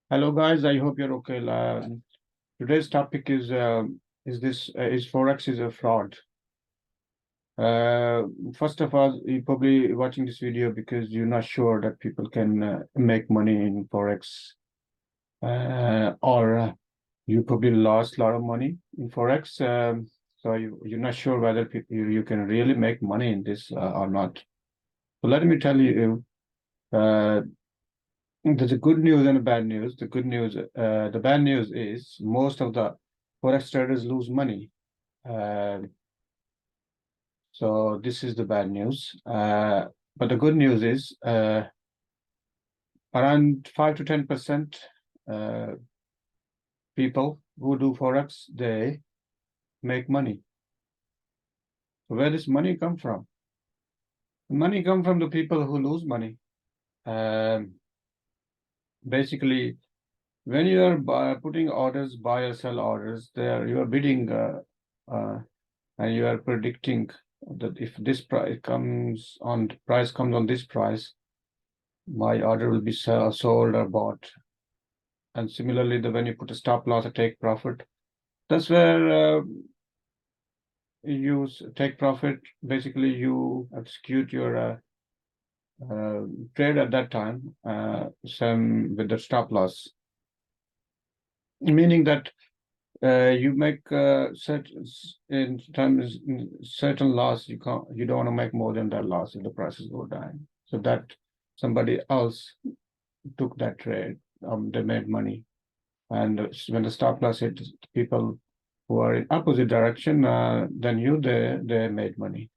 Hello guys, I hope you're okay. Today's topic is Forex is a fraud. Uh, First of all, you're probably watching this video because you're not sure that people can make money in Forex, or you probably lost a lot of money in Forex. So you're not sure whether you can really make money in this or not. So let me tell you, there's a good news and a bad news. The bad news is most of the forex traders lose money. Uh, so this is the bad news. But the good news is around 5 to 10% uh, people who do forex, they make money. So where does money come from? Money come from the people who lose money. Um, Basically, when you are putting orders, buy or sell orders, there you are bidding. Uh, and you are predicting that if this price comes on this price, my order will be sold or bought. And similarly, when you put a stop loss or take profit, that's where you take profit. Basically, you execute your uh, trade at that time, same with the stop loss, meaning that you make certain loss. You don't want to make more than that loss if the prices go down. So that somebody else took that trade, they made money. And when the stop loss hit people who are in opposite direction, then they made money.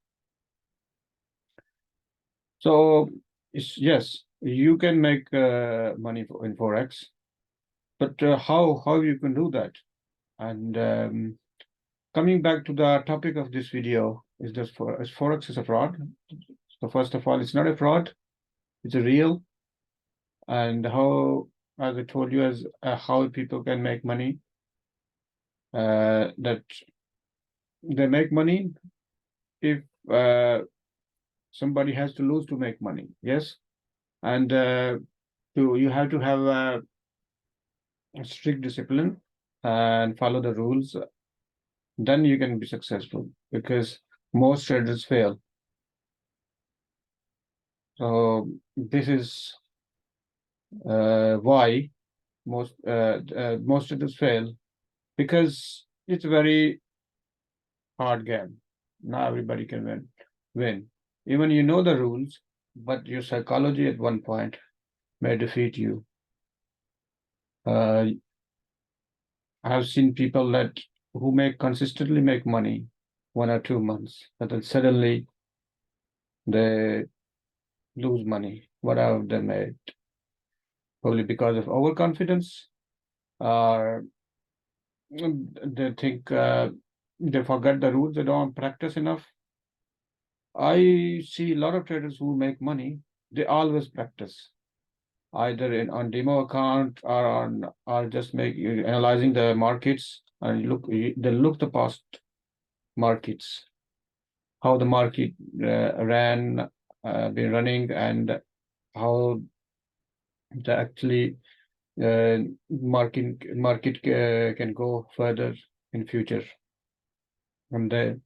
So yes, you can make money in forex, but how you can do that? And coming back to the topic of this video, is Forex is a fraud? So first of all, it's not a fraud, it's a real. And how, as I told you, as how people can make money, that they make money if somebody has to lose to make money. Yes. And you have to have a strict discipline and follow the rules, then you can be successful, because most traders fail. So this is why most traders fail, because it's a very hard game. Not everybody can win. Even you know the rules, but your psychology at one point may defeat you. I have seen people that who consistently make money 1 or 2 months, but then suddenly they lose money. What have they made? Probably because of overconfidence, or they think they forget the rules. They don't practice enough. I see a lot of traders who make money. They always practice, either on demo account or just analyzing the markets, and they look the past markets, how the market been running, and how the actually market can go further in future. And they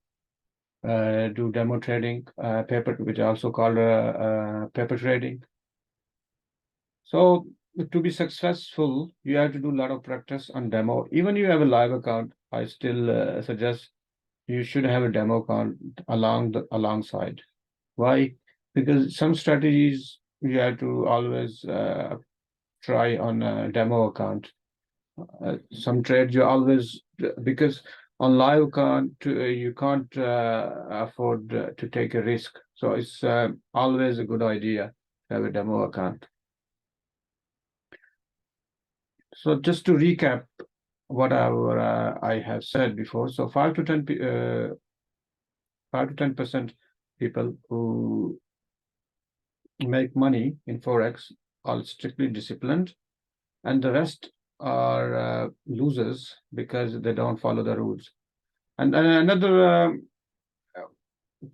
do demo trading, which is also called paper trading. So to be successful, you have to do a lot of practice on demo. Even you have a live account, I still suggest you should have a demo account alongside. Why? Because some strategies you have to always try on a demo account. Some trades you always, because on live you can't afford to take a risk. So it's always a good idea to have a demo account. So just to recap whatever I have said before, so 5 to 10% people who make money in forex are strictly disciplined, and the rest are losers because they don't follow the rules. And another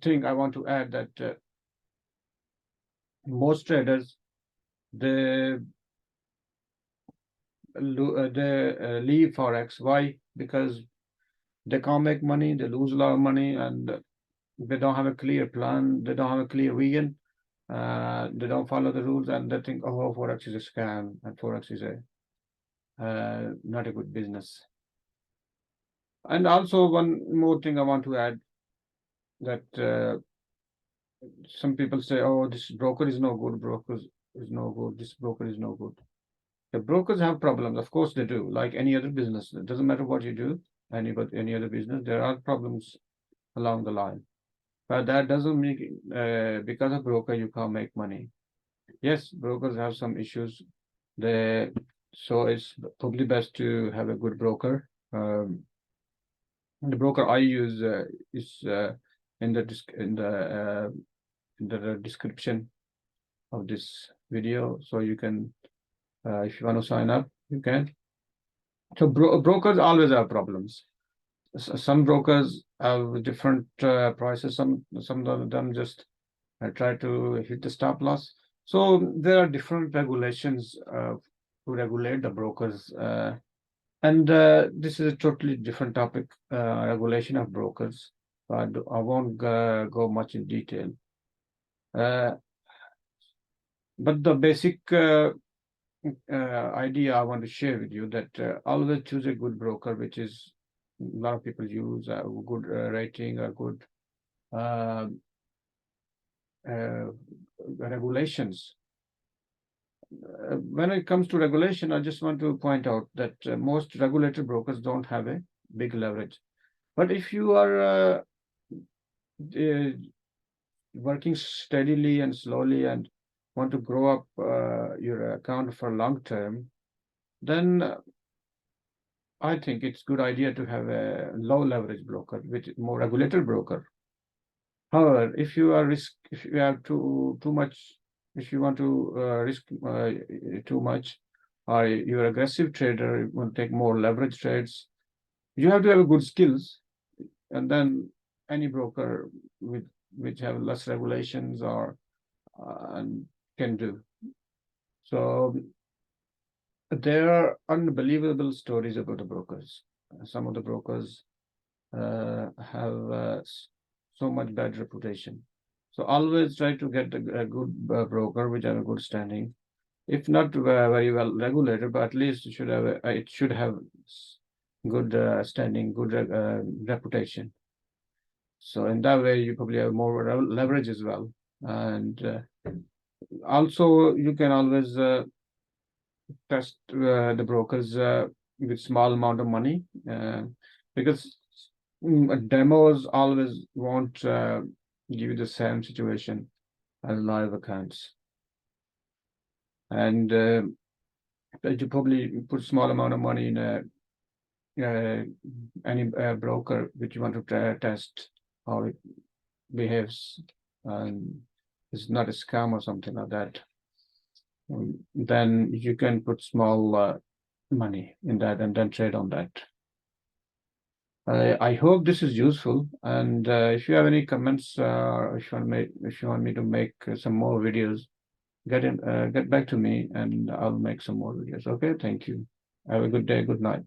thing I want to add, that most traders, they leave Forex. Why? Because they can't make money, they lose a lot of money, and they don't have a clear plan, they don't have a clear vision, they don't follow the rules, and they think, oh, Forex is a scam, and Forex is a not a good business. And also one more thing I want to add, that some people say, oh, this broker is no good, broker is no good, this broker is no good. The brokers have problems, of course they do, like any other business. It doesn't matter what you do, any other business, there are problems along the line. But that doesn't make because of broker you can't make money. Yes, brokers have some issues. So it's probably best to have a good broker. The broker I use is in the description of this video, so you can, if you want to sign up, you can. So brokers always have problems. Some brokers have different prices. Some of them just try to hit the stop loss. So there are different regulations to regulate the brokers. And this is a totally different topic, regulation of brokers. But I won't go much in detail. But the basic idea I want to share with you, that always choose a good broker, which is a lot of people use a good rating, a good regulations. When it comes to regulation, I just want to point out that most regulated brokers don't have a big leverage. But if you are working steadily and slowly and want to grow up your account for long term, then I think it's a good idea to have a low leverage broker, which is more regulated broker. However, if you have too much, if you want to risk too much, or you're an aggressive trader, you want to take more leverage trades, you have to have good skills, and then any broker which have less regulations or can do. So there are unbelievable stories about the brokers. Some of the brokers have so much bad reputation. So always try to get a good broker which have a good standing. If not very well regulated, but at least it should have good standing, good reputation. So in that way, you probably have more leverage as well. And also, you can always test the brokers with small amount of money, because demos always won't give you the same situation as live accounts. And you probably put small amount of money in any broker which you want to test how it behaves, and it's not a scam or something like that. Then you can put small money in that and then trade on that. I hope this is useful, and if you have any comments, if you want me to make some more videos, get back to me, and I'll make some more videos. Okay, thank you. Have a good day. Good night.